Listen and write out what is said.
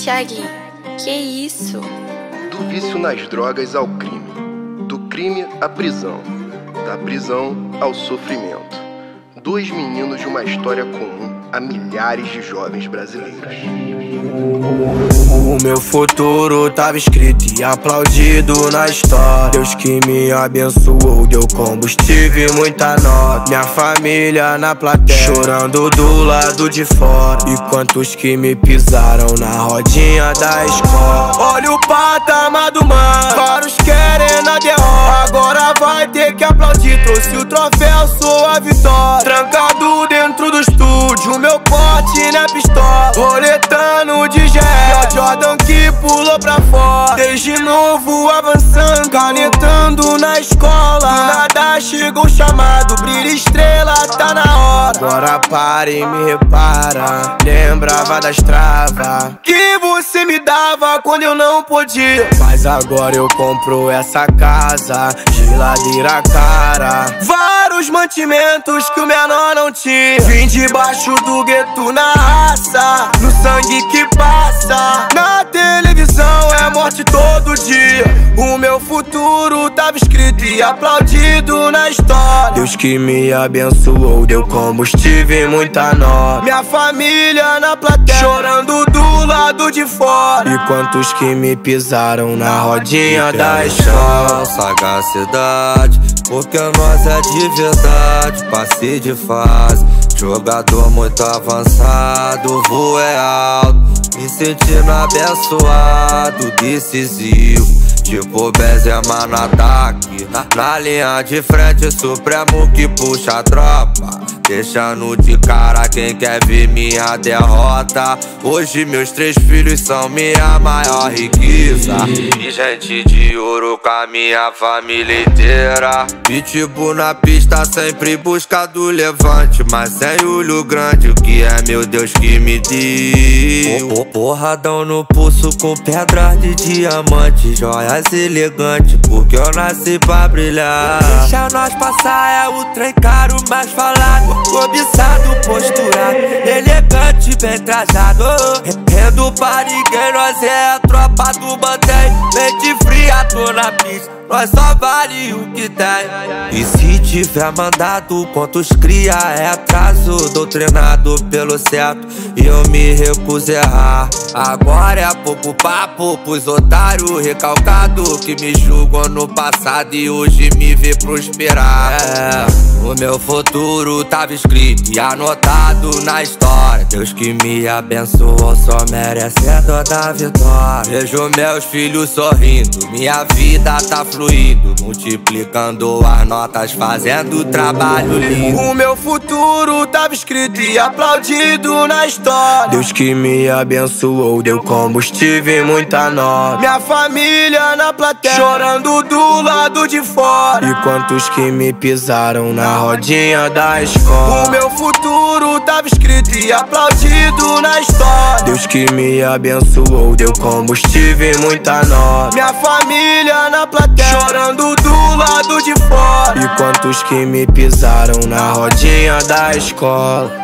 Thiaguinho, que isso? Do vício nas drogas ao crime, do crime à prisão, da prisão ao sofrimento. Dois meninos de uma história comum a milhares de jovens brasileiros. O meu futuro tava escrito e aplaudido na história. Deus que me abençoou, deu combustível e muita nota. Minha família na plateia, chorando do lado de fora. E quantos que me pisaram na rodinha da escola. Olha o patamar do mar, vários querem na derrota. Agora vai ter que aplaudir, trouxe o troféu, sou a vitória. Trancado dentro do estúdio, meu pote na pistola. Roletando de gel, Jordan que pulou pra fora. Desde novo avançando, canetando na escola. Do nada chegou o chamado, brilha estrela, tá na hora. Agora para e me repara, lembrava das travas que você me dava quando eu não podia. Mas agora eu compro essa casa, geladeira cara, vários mantimentos que o menor não tinha. Vim debaixo do gueto na raça, no sangue que passa. Na televisão é morte todo dia. O meu futuro tava escrito e aplaudido na história. Deus que me abençoou, deu combustível e muita nota. Minha família na plateia, chorando do lado de fora. E quantos que me pisaram na rodinha da escola. Sagacidade, porque nós é de verdade. Passei de fase, jogador muito avançado, voo é alto, me sentindo abençoado, decisivo. Tipo Benzema no ataque, na linha de frente, supremo que puxa a tropa, deixando de cara quem quer ver minha derrota. Hoje meus 3 filhos são minha maior riqueza, e gente de ouro com a minha família inteira. Pitbull na pista sempre busca do levante, mas sem olho grande, o que é meu Deus que me deu. Porradão no pulso com pedras de diamante, joias elegantes, porque eu nasci pra brilhar. Deixa nós passar, é o trem caro mais falado, cobiçado, posturado, elegante, bem trajado. Rendo pra ninguém, nós é a tropa do mantém. Mente fria, tô na pista, nós só vale o que tem. E se tiver mandado, quantos cria é atraso, doutrinado pelo certo, e eu me recuso a errar. Agora é pouco papo pros otários recalcados que me julgam no passado e hoje me vê prosperar. O meu futuro tava escrito e anotado na história. Deus que me abençoou, só merecedor da vitória. Vejo meus filhos sorrindo, minha vida tá fluindo, multiplicando as notas, fazendo trabalho lindo. O meu futuro tava escrito e aplaudido na história. Deus que me abençoou, deu combustível e muita nota. Minha família na plateia, chorando do lado de fora. E quantos que me pisaram na rodinha da escola. O meu futuro tava escrito e aplaudido na história. Deus que me abençoou, deu combustível e muita nota. Minha família na plateia, chorando do lado de fora. E quantos que me pisaram na rodinha da escola.